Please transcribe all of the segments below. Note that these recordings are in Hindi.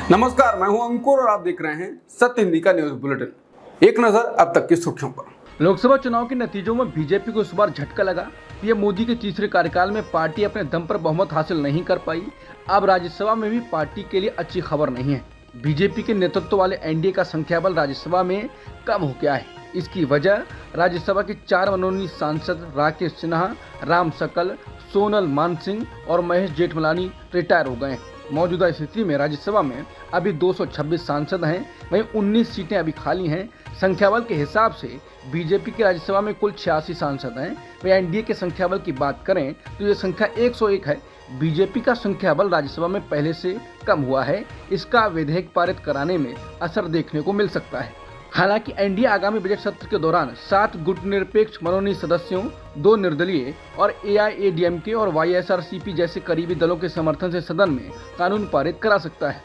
नमस्कार, मैं हूं अंकुर और आप देख रहे हैं सत्य हिंदी का न्यूज बुलेटिन। एक नजर अब तक की सुर्खियों पर। लोकसभा चुनाव के नतीजों में बीजेपी को इस बार झटका लगा। पीएम मोदी के तीसरे कार्यकाल में पार्टी अपने दम पर बहुमत हासिल नहीं कर पाई। अब राज्यसभा में भी पार्टी के लिए अच्छी खबर नहीं है। बीजेपी के नेतृत्व वाले एनडीए का संख्याबल राज्यसभा में कम हो गया है। इसकी वजह राज्यसभा के 4 मनोनीत सांसद राकेश सिन्हा, राम सकल, सोनल मानसिंह और महेश जेठमलानी रिटायर हो गए हैं। मौजूदा स्थिति में राज्यसभा में अभी 226 सांसद हैं, वहीं 19 सीटें अभी खाली हैं। संख्याबल के हिसाब से बीजेपी की राज्यसभा में कुल 86 सांसद हैं। वहीं एनडीए के संख्याबल की बात करें तो ये संख्या 101 है। बीजेपी का संख्याबल राज्यसभा में पहले से कम हुआ है। इसका विधेयक पारित कराने में असर देखने को मिल सकता है। हालांकि एनडीए आगामी बजट सत्र के दौरान 7 गुटनिरपेक्ष मनोनीत सदस्यों, 2 निर्दलीय और एआईएडीएमके और वाईएसआरसीपी जैसे करीबी दलों के समर्थन से सदन में कानून पारित करा सकता है।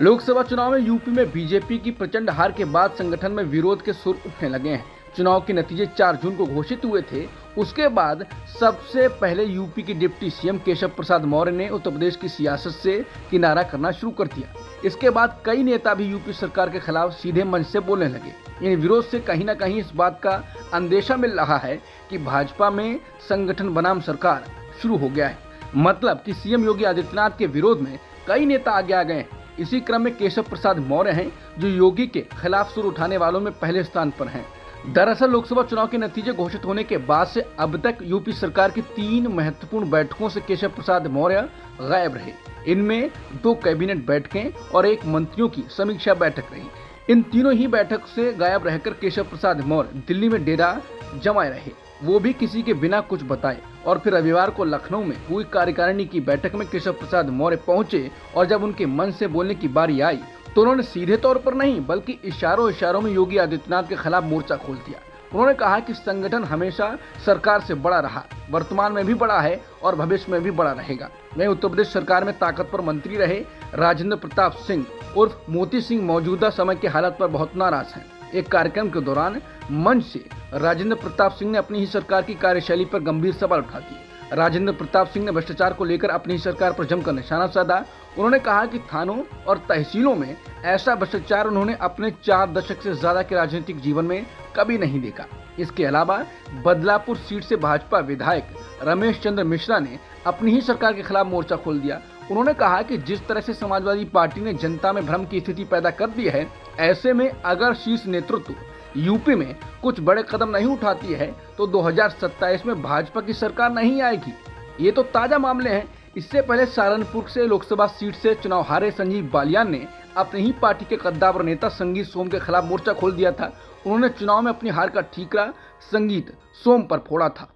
लोकसभा चुनाव में यूपी में बीजेपी की प्रचंड हार के बाद संगठन में विरोध के सुर उठने लगे हैं। चुनाव के नतीजे 4 जून को घोषित हुए थे। उसके बाद सबसे पहले यूपी के डिप्टी सीएम केशव प्रसाद मौर्य ने उत्तर प्रदेश की सियासत से किनारा करना शुरू कर दिया। इसके बाद कई नेता भी यूपी सरकार के खिलाफ सीधे मंच से बोलने लगे। इन विरोध से कहीं न कहीं इस बात का अंदेशा मिल रहा है कि भाजपा में संगठन बनाम सरकार शुरू हो गया है। मतलब कि सीएम योगी आदित्यनाथ के विरोध में कई नेता आगे आ गए हैं। इसी क्रम में केशव प्रसाद मौर्य हैं, जो योगी के खिलाफ सुर उठाने वालों में पहले स्थान पर हैं। दरअसल लोकसभा चुनाव के नतीजे घोषित होने के बाद से अब तक यूपी सरकार की 3 महत्वपूर्ण बैठकों से केशव प्रसाद मौर्य गायब रहे। इनमें 2 कैबिनेट बैठकें और 1 मंत्रियों की समीक्षा बैठक रही। इन तीनों ही बैठक से गायब रहकर केशव प्रसाद मौर्य दिल्ली में डेरा जमाए रहे, वो भी किसी के बिना कुछ बताए। और फिर रविवार को लखनऊ में हुई कार्यकारिणी की बैठक में केशव प्रसाद मौर्य पहुंचे और जब उनके मन से बोलने की बारी आई तो उन्होंने सीधे तौर पर नहीं बल्कि इशारों में योगी आदित्यनाथ के खिलाफ मोर्चा खोल दिया। उन्होंने कहा कि संगठन हमेशा सरकार से बड़ा रहा, वर्तमान में भी बड़ा है और भविष्य में भी बड़ा रहेगा। वहीं उत्तर प्रदेश सरकार में ताकतवर मंत्री रहे राजेंद्र प्रताप सिंह उर्फ मोती सिंह मौजूदा समय की हालत पर बहुत नाराज हैं। एक कार्यक्रम के दौरान मंच से राजेंद्र प्रताप सिंह ने अपनी ही सरकार की कार्यशैली पर गंभीर सवाल उठा दिए। राजेंद्र प्रताप सिंह ने भ्रष्टाचार को लेकर अपनी ही सरकार पर जमकर निशाना साधा। उन्होंने कहा कि थानों और तहसीलों में ऐसा भ्रष्टाचार उन्होंने अपने 4 दशक से ज्यादा के राजनीतिक जीवन में कभी नहीं देखा। इसके अलावा बदलापुर सीट से भाजपा विधायक रमेश चंद्र मिश्रा ने अपनी ही सरकार के खिलाफ मोर्चा खोल दिया। उन्होंने कहा कि जिस तरह से समाजवादी पार्टी ने जनता में भ्रम की स्थिति पैदा कर दी है, ऐसे में अगर शीर्ष नेतृत्व यूपी में कुछ बड़े कदम नहीं उठाती है तो 2027 में भाजपा की सरकार नहीं आएगी। ये तो ताजा मामले हैं। इससे पहले सहारनपुर से लोकसभा सीट से चुनाव हारे संजीव बालियान ने अपनी ही पार्टी के कद्दावर नेता संगीत सोम के खिलाफ मोर्चा खोल दिया था। उन्होंने चुनाव में अपनी हार का ठीकरा संगीत सोम पर फोड़ा था।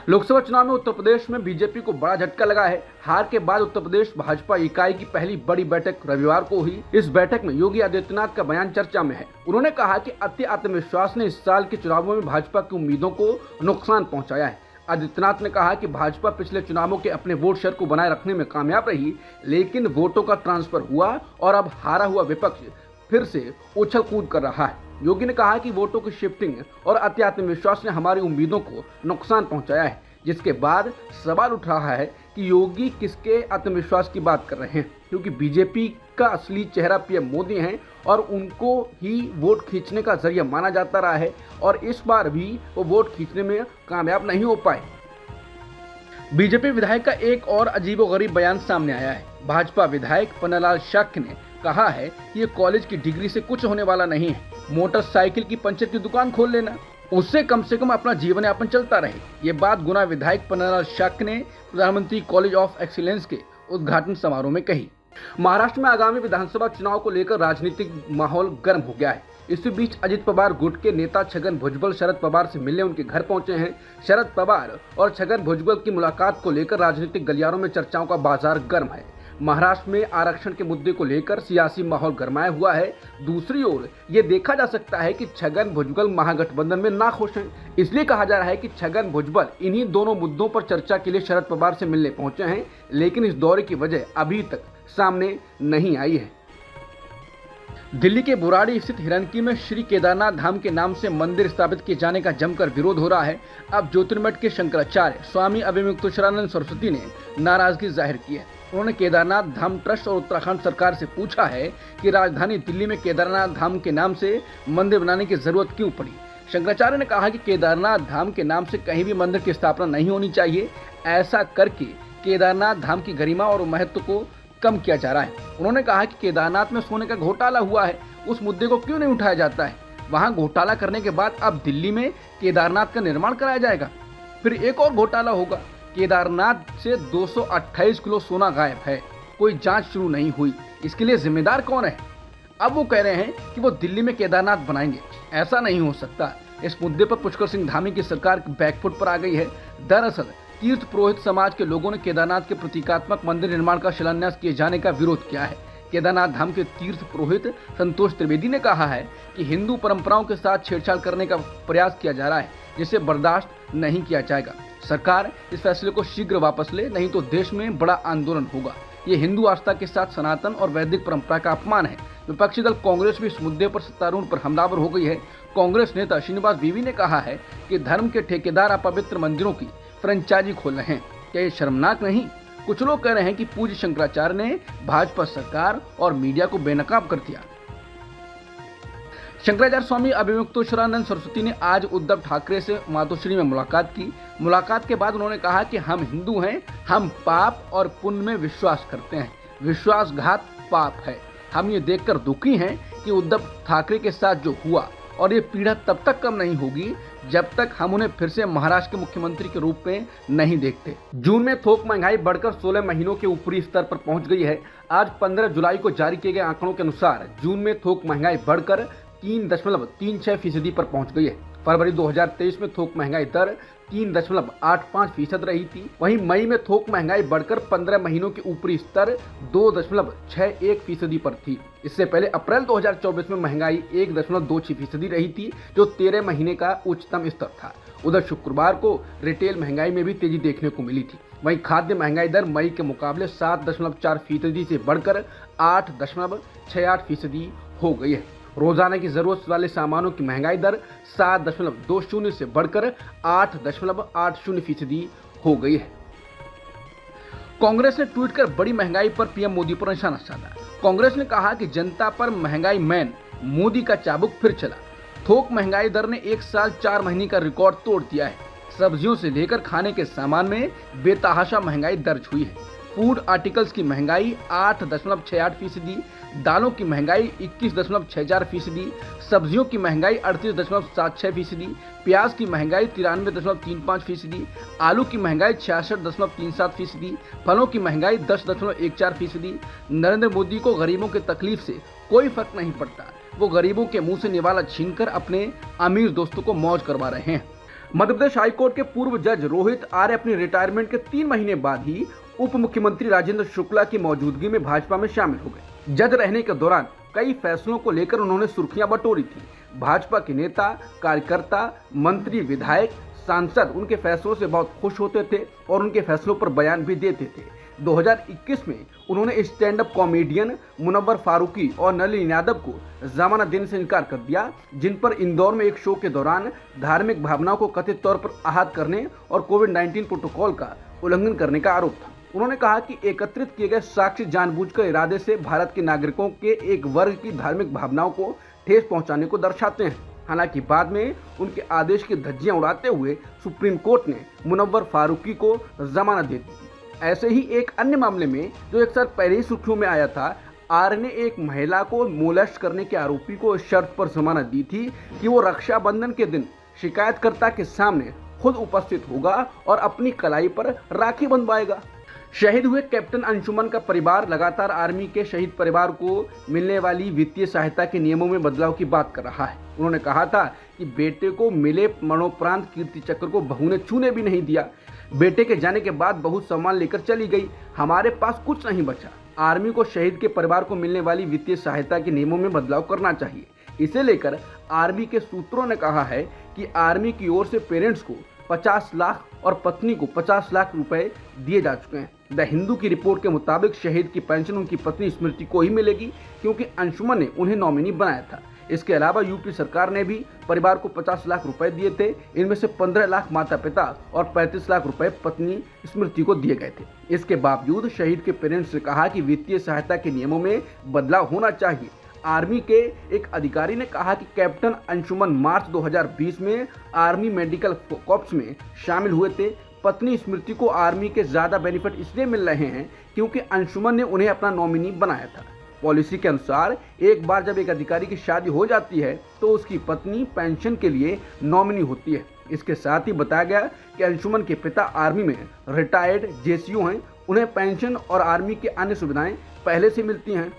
लोकसभा चुनाव में उत्तर प्रदेश में बीजेपी को बड़ा झटका लगा है। हार के बाद उत्तर प्रदेश भाजपा इकाई की पहली बड़ी बैठक रविवार को हुई। इस बैठक में योगी आदित्यनाथ का बयान चर्चा में है। उन्होंने कहा कि अति आत्मविश्वास ने इस साल के चुनावों में भाजपा की उम्मीदों को नुकसान पहुंचाया है। आदित्यनाथ ने कहा कि भाजपा पिछले चुनावों के अपने वोट शेयर को बनाए रखने में कामयाब रही, लेकिन वोटों का ट्रांसफर हुआ और अब हारा हुआ विपक्ष फिर से उछल कूद कर रहा है। योगी ने कहा कि वोटों की शिफ्टिंग और अति आत्मविश्वास ने हमारी उम्मीदों को नुकसान पहुंचाया है, जिसके बाद सवाल उठ रहा है कि योगी किसके आत्मविश्वास की बात कर रहे हैं, क्योंकि बीजेपी का असली चेहरा पीएम मोदी हैं और उनको ही वोट खींचने का जरिया माना जाता रहा है और इस बार भी वो वोट खींचने में कामयाब नहीं हो पाए। बीजेपी विधायक का एक और अजीबोगरीब बयान सामने आया है। भाजपा विधायक पन्नालाल शाक्य ने कहा है कि ये कॉलेज की डिग्री से कुछ होने वाला नहीं है। मोटरसाइकिल की पंचर की दुकान खोल लेना, उससे कम से कम अपना जीवन यापन चलता रहे। ये बात गुना विधायक पन्नालाल शाक्य ने प्रधानमंत्री कॉलेज ऑफ एक्सीलेंस के उद्घाटन समारोह में कही। महाराष्ट्र में आगामी विधानसभा चुनाव को लेकर राजनीतिक माहौल गर्म हो गया है। इसी बीच अजित पवार गुट के नेता छगन भुजबल शरद पवार से मिलने उनके घर पहुंचे हैं। शरद पवार और छगन भुजबल की मुलाकात को लेकर राजनीतिक गलियारों में चर्चाओं का बाजार गर्म है। महाराष्ट्र में आरक्षण के मुद्दे को लेकर सियासी माहौल गरमाया हुआ है। दूसरी ओर ये देखा जा सकता है कि छगन भुजबल महागठबंधन में नाखुश हैं। इसलिए कहा जा रहा है कि छगन भुजबल इन्हीं दोनों मुद्दों पर चर्चा के लिए शरद पवार से मिलने पहुंचे हैं, लेकिन इस दौरे की वजह अभी तक सामने नहीं आई है। दिल्ली के बुराड़ी स्थित हिरनकी में श्री केदारनाथ धाम के नाम से मंदिर स्थापित किए जाने का जमकर विरोध हो रहा है। अब ज्योतिर्मठ के शंकराचार्य स्वामी अभिमुक्तेश्वरानंद सरस्वती ने नाराजगी जाहिर की है। उन्होंने केदारनाथ धाम ट्रस्ट और उत्तराखंड सरकार से पूछा है कि राजधानी दिल्ली में केदारनाथ धाम के नाम से मंदिर बनाने की जरूरत क्यों पड़ी। शंकराचार्य ने कहा कि केदारनाथ धाम के नाम से कहीं भी मंदिर की स्थापना नहीं होनी चाहिए। ऐसा करके केदारनाथ धाम की गरिमा और महत्व को कम किया जा रहा है। उन्होंने कहा कि केदारनाथ में सोने का घोटाला हुआ है, उस मुद्दे को क्यों नहीं उठाया जाता है। वहां घोटाला करने के बाद अब दिल्ली में केदारनाथ का निर्माण कराया जाएगा। फिर एक और घोटाला होगा। केदारनाथ से 228 किलो सोना गायब है, कोई जांच शुरू नहीं हुई। इसके लिए जिम्मेदार कौन है? अब वो कह रहे हैं कि वो दिल्ली में केदारनाथ बनाएंगे। ऐसा नहीं हो सकता। इस मुद्दे पर पुष्कर सिंह धामी की सरकार बैकफुट पर आ गई है। दरअसल तीर्थ पुरोहित समाज के लोगों ने केदारनाथ के प्रतीकात्मक मंदिर निर्माण का शिलान्यास किए जाने का विरोध किया है। केदारनाथ धाम के तीर्थ पुरोहित संतोष त्रिवेदी ने कहा है कि हिंदू परंपराओं के साथ छेड़छाड़ करने का प्रयास किया जा रहा है, जिसे बर्दाश्त नहीं किया जाएगा। सरकार इस फैसले को शीघ्र वापस ले, नहीं तो देश में बड़ा आंदोलन होगा। ये हिंदू आस्था के साथ सनातन और वैदिक परंपरा का अपमान है। विपक्षी दल कांग्रेस भी इस मुद्दे पर सत्तारूढ़ पर हमलावर हो गई है। कांग्रेस नेता श्रीनिवास वीवी ने कहा है कि धर्म के ठेकेदार अपवित्र मंदिरों की फ्रेंचाइजी खोल रहे हैं। क्या ये शर्मनाक नहीं? कुछ लोग कह रहे हैं कि पूज्य शंकराचार्य ने भाजपा सरकार और मीडिया को बेनकाब कर दिया। शंकराचार्य स्वामी अभिमुक्तेश्वरानंद सरस्वती ने आज उद्धव ठाकरे से मातोश्री में मुलाकात की। मुलाकात के बाद उन्होंने कहा कि हम हिंदू हैं, हम पाप और पुण्य में विश्वास करते हैं। विश्वासघात पाप है। हम ये देखकर दुखी हैं कि उद्धव ठाकरे के साथ जो हुआ, और ये पीड़ा तब तक कम नहीं होगी जब तक हम उन्हें फिर से महाराष्ट्र के मुख्यमंत्री के रूप में नहीं देखते। जून में थोक महंगाई बढ़कर 16 महीनों के ऊपरी स्तर पर पहुंच गई है। आज 15 जुलाई को जारी किए गए आंकड़ों के अनुसार जून में थोक महंगाई बढ़कर 3.36% पर पहुंच गई है। फरवरी 2023 में थोक महंगाई दर 3.85% रही थी। वहीं मई में थोक महंगाई बढ़कर 15 महीनों के ऊपरी स्तर 2.61% पर थी। इससे पहले अप्रैल 2024 में महंगाई 1.26% रही थी, जो 13 महीने का उच्चतम स्तर था। उधर शुक्रवार को रिटेल महंगाई में भी तेजी देखने को मिली थी। वहीं खाद्य महंगाई दर मई के मुकाबले 7.4% से बढ़कर 8.68% हो गई है। रोजाना की जरूरत वाले सामानों की महंगाई दर 7.20 से बढ़कर 8.80% हो गई है। कांग्रेस ने ट्वीट कर बड़ी महंगाई पर पीएम मोदी पर निशाना साधा। कांग्रेस ने कहा कि जनता पर महंगाई मैन मोदी का चाबुक फिर चला। थोक महंगाई दर ने 1 साल 4 महीने का रिकॉर्ड तोड़ दिया है। सब्जियों से लेकर खाने के सामान में बेतहाशा महंगाई दर्ज हुई है। फूड आर्टिकल्स की महंगाई 8.68%, दालों की महंगाई 21.64%, सब्जियों की महंगाई 38.76%, प्याज की महंगाई 93.35%, आलू की महंगाई 66.37%, फलों की महंगाई 10.14%। नरेंद्र मोदी को गरीबों के तकलीफ से कोई फर्क नहीं पड़ता। वो गरीबों के मुंह से निवाला छीनकर अपने अमीर दोस्तों को मौज करवा रहे हैं। मध्य प्रदेश हाईकोर्ट के पूर्व जज रोहित आर्य अपनी रिटायरमेंट के 3 महीने बाद ही उप मुख्यमंत्री राजेंद्र शुक्ला की मौजूदगी में भाजपा में शामिल हो गए। जज रहने के दौरान कई फैसलों को लेकर उन्होंने सुर्खियां बटोरी थी। भाजपा के नेता, कार्यकर्ता, मंत्री, विधायक, सांसद उनके फैसलों से बहुत खुश होते थे और उनके फैसलों पर बयान भी देते थे। 2021 में उन्होंने stand up comedian Munawar Faruqui और नलिनी यादव को जमानत देने से इनकार कर दिया, जिन पर इंदौर में एक शो के दौरान धार्मिक भावनाओं को कथित तौर पर आहत करने और कोविड-19 प्रोटोकॉल का उल्लंघन करने का आरोप था। उन्होंने कहा कि एकत्रित किए गए साक्ष्य जानबूझकर इरादे से भारत के नागरिकों के एक वर्ग की धार्मिक भावनाओं को ठेस पहुंचाने को दर्शाते हैं। हालांकि बाद में उनके आदेश की धज्जियां उड़ाते हुए सुप्रीम कोर्ट ने मुनव्वर फारूकी को जमानत दे दी। ऐसे ही एक अन्य मामले में जो एक साल पहले ही सुर्खियों में आया था, आर्य ने एक महिला को मोलेस्ट करने के आरोपी को इस शर्त पर जमानत दी थी कि वो रक्षाबंधन के दिन शिकायतकर्ता के सामने खुद उपस्थित होगा और अपनी कलाई पर राखी बंधवाएगा। शहीद हुए कैप्टन अंशुमन का परिवार लगातार आर्मी के शहीद परिवार को मिलने वाली वित्तीय सहायता के नियमों में बदलाव की बात कर रहा है। उन्होंने कहा था कि बेटे को मिले मरणोपरांत कीर्ति चक्र को बहू ने छूने भी नहीं दिया। बेटे के जाने के बाद बहू सम्मान लेकर चली गई, हमारे पास कुछ नहीं बचा। आर्मी को शहीद के परिवार को मिलने वाली वित्तीय सहायता के नियमों में बदलाव करना चाहिए। इसे लेकर आर्मी के सूत्रों ने कहा है कि आर्मी की ओर से पेरेंट्स को 50 लाख और पत्नी को 50 लाख रुपए दिए जा चुके हैं। द हिंदू की रिपोर्ट के मुताबिक शहीद की पेंशन उनकी पत्नी स्मृति को ही मिलेगी, क्योंकि अंशुमन ने उन्हें नॉमिनी बनाया था। इसके अलावा यूपी सरकार ने भी परिवार को 50 लाख रुपए दिए थे। इनमें से 15 लाख माता पिता और 35 लाख रुपए पत्नी स्मृति को दिए गए थे। इसके बावजूद शहीद के पेरेंट्स ने कहा कि वित्तीय सहायता के नियमों में बदलाव होना चाहिए। आर्मी के एक अधिकारी ने कहा कि कैप्टन अंशुमन मार्च 2020 में आर्मी मेडिकल कॉर्प्स में शामिल हुए थे। पत्नी स्मृति को आर्मी के ज़्यादा बेनिफिट इसलिए मिल रहे हैं क्योंकि अंशुमन ने उन्हें अपना नॉमिनी बनाया था। पॉलिसी के अनुसार एक बार जब एक अधिकारी की शादी हो जाती है तो उसकी पत्नी पेंशन के लिए नॉमिनी होती है। इसके साथ ही बताया गया कि अंशुमन के पिता आर्मी में रिटायर्ड जेसीओ हैं। उन्हें पेंशन और आर्मी की अन्य सुविधाएं पहले से मिलती हैं।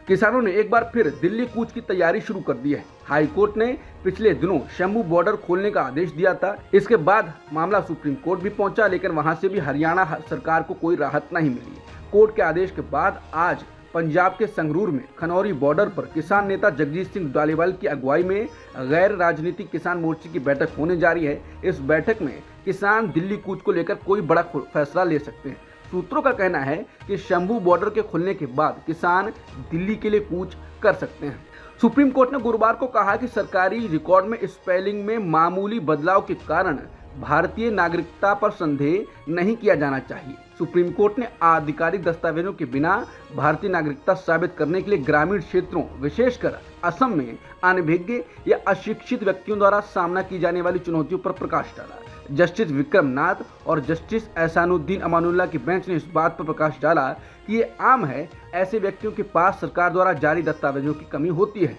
किसानों ने एक बार फिर दिल्ली कूच की तैयारी शुरू कर दी है। हाई कोर्ट ने पिछले दिनों शंभू बॉर्डर खोलने का आदेश दिया था। इसके बाद मामला सुप्रीम कोर्ट भी पहुंचा, लेकिन वहां से भी हरियाणा सरकार को कोई राहत नहीं मिली। कोर्ट के आदेश के बाद आज पंजाब के संगरूर में खनौरी बॉर्डर पर किसान नेता जगजीत सिंह डोलीवाल की अगुवाई में गैर राजनीतिक किसान मोर्चे की बैठक होने जा रही है। इस बैठक में किसान दिल्ली कूच को लेकर कोई बड़ा फैसला ले सकते हैं। सूत्रों का कहना है कि शंभू बॉर्डर के खुलने के बाद किसान दिल्ली के लिए कूच कर सकते हैं। सुप्रीम कोर्ट ने गुरुवार को कहा कि सरकारी रिकॉर्ड में स्पेलिंग में मामूली बदलाव के कारण भारतीय नागरिकता पर संदेह नहीं किया जाना चाहिए। सुप्रीम कोर्ट ने आधिकारिक दस्तावेजों के बिना भारतीय नागरिकता साबित करने के लिए ग्रामीण क्षेत्रों विशेषकर असम में अनभिज्ञ या अशिक्षित व्यक्तियों द्वारा सामना की जाने वाली चुनौतियों पर प्रकाश डाला। जस्टिस विक्रम नाथ और जस्टिस एहसानुद्दीन अमानुल्लाह की बेंच ने इस बात पर प्रकाश डाला कि ये आम है, ऐसे व्यक्तियों के पास सरकार द्वारा जारी दस्तावेजों की कमी होती है।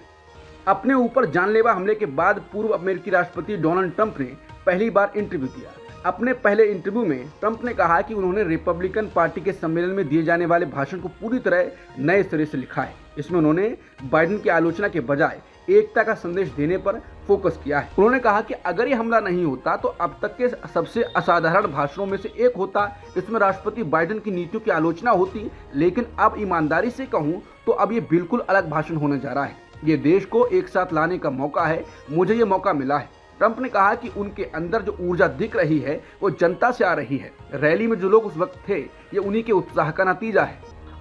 अपने ऊपर जानलेवा हमले के बाद पूर्व अमेरिकी राष्ट्रपति डोनाल्ड ट्रंप ने पहली बार इंटरव्यू दिया। अपने पहले इंटरव्यू में ट्रंप ने कहा कि उन्होंने रिपब्लिकन पार्टी के सम्मेलन में दिए जाने वाले भाषण को पूरी तरह नए सिरे से लिखा है। इसमें उन्होंने बाइडेन की आलोचना के बजाय एकता का संदेश देने पर फोकस किया है। उन्होंने कहा कि अगर ये हमला नहीं होता तो अब तक के सबसे असाधारण भाषणों में से एक होता। इसमें राष्ट्रपति बाइडेन की नीतियों की आलोचना होती, लेकिन अब ईमानदारी से कहूं तो अब ये बिल्कुल अलग भाषण होने जा रहा है। ये देश को एक साथ लाने का मौका है, मुझे ये मौका मिला है। ट्रंप ने कहा कि उनके अंदर जो ऊर्जा दिख रही है वो जनता से आ रही है। रैली में जो लोग उस वक्त थे ये उन्हीं के उत्साह का नतीजा है।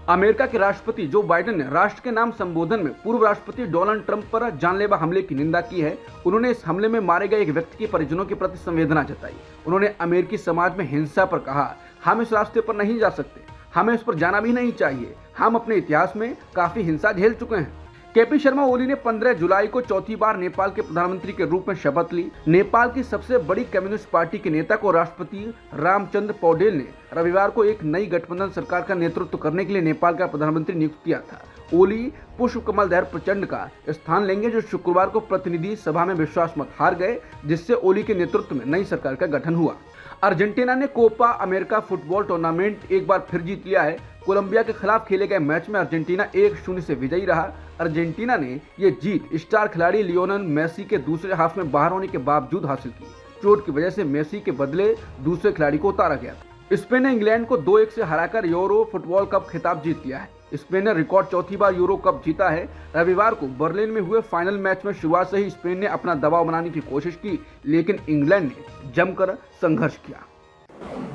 अमेरिका के राष्ट्रपति जो बाइडेन ने राष्ट्र के नाम संबोधन में पूर्व राष्ट्रपति डोनाल्ड ट्रंप पर जानलेवा हमले की निंदा की है। उन्होंने इस हमले में मारे गए एक व्यक्ति के परिजनों के प्रति संवेदना जताई। उन्होंने अमेरिकी समाज में हिंसा पर कहा, हम इस रास्ते पर नहीं जा सकते, हमें इस पर जाना भी नहीं चाहिए। हम अपने इतिहास में काफी हिंसा झेल चुके हैं। केपी शर्मा ओली ने 15 जुलाई को चौथी बार नेपाल के प्रधानमंत्री के रूप में शपथ ली। नेपाल की सबसे बड़ी कम्युनिस्ट पार्टी के नेता को राष्ट्रपति रामचंद्र पौडेल ने रविवार को एक नई गठबंधन सरकार का नेतृत्व करने के लिए नेपाल का प्रधानमंत्री नियुक्त किया था। ओली पुष्प कमल दहर प्रचंड का स्थान लेंगे, जो शुक्रवार को प्रतिनिधि सभा में विश्वास मत हार गए, जिससे ओली के नेतृत्व में नई सरकार का गठन हुआ। अर्जेंटीना ने कोपा अमेरिका फुटबॉल टूर्नामेंट एक बार फिर जीत लिया है। कोलंबिया के खिलाफ खेले गए मैच में अर्जेंटीना 1-0 से विजयी रहा। अर्जेंटीना ने ये जीत स्टार खिलाड़ी लियोनेल मेसी के दूसरे हाफ में बाहर होने के बावजूद हासिल की। चोट की वजह से मेसी के बदले दूसरे खिलाड़ी को उतारा गया था। स्पेन ने इंग्लैंड को 2-1 से हराकर यूरो फुटबॉल कप खिताब जीत लिया है। स्पेन ने रिकॉर्ड चौथी बार यूरो कप जीता है। रविवार को बर्लिन में हुए फाइनल मैच में शुरुआत से ही स्पेन ने अपना दबाव बनाने की कोशिश की, लेकिन इंग्लैंड ने जमकर संघर्ष किया।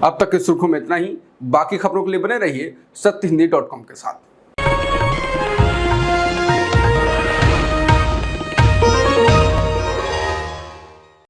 अब तक की सुर्खियों में इतना ही। बाकी खबरों के लिए बने रहिए सत्यहिंदी.com के साथ।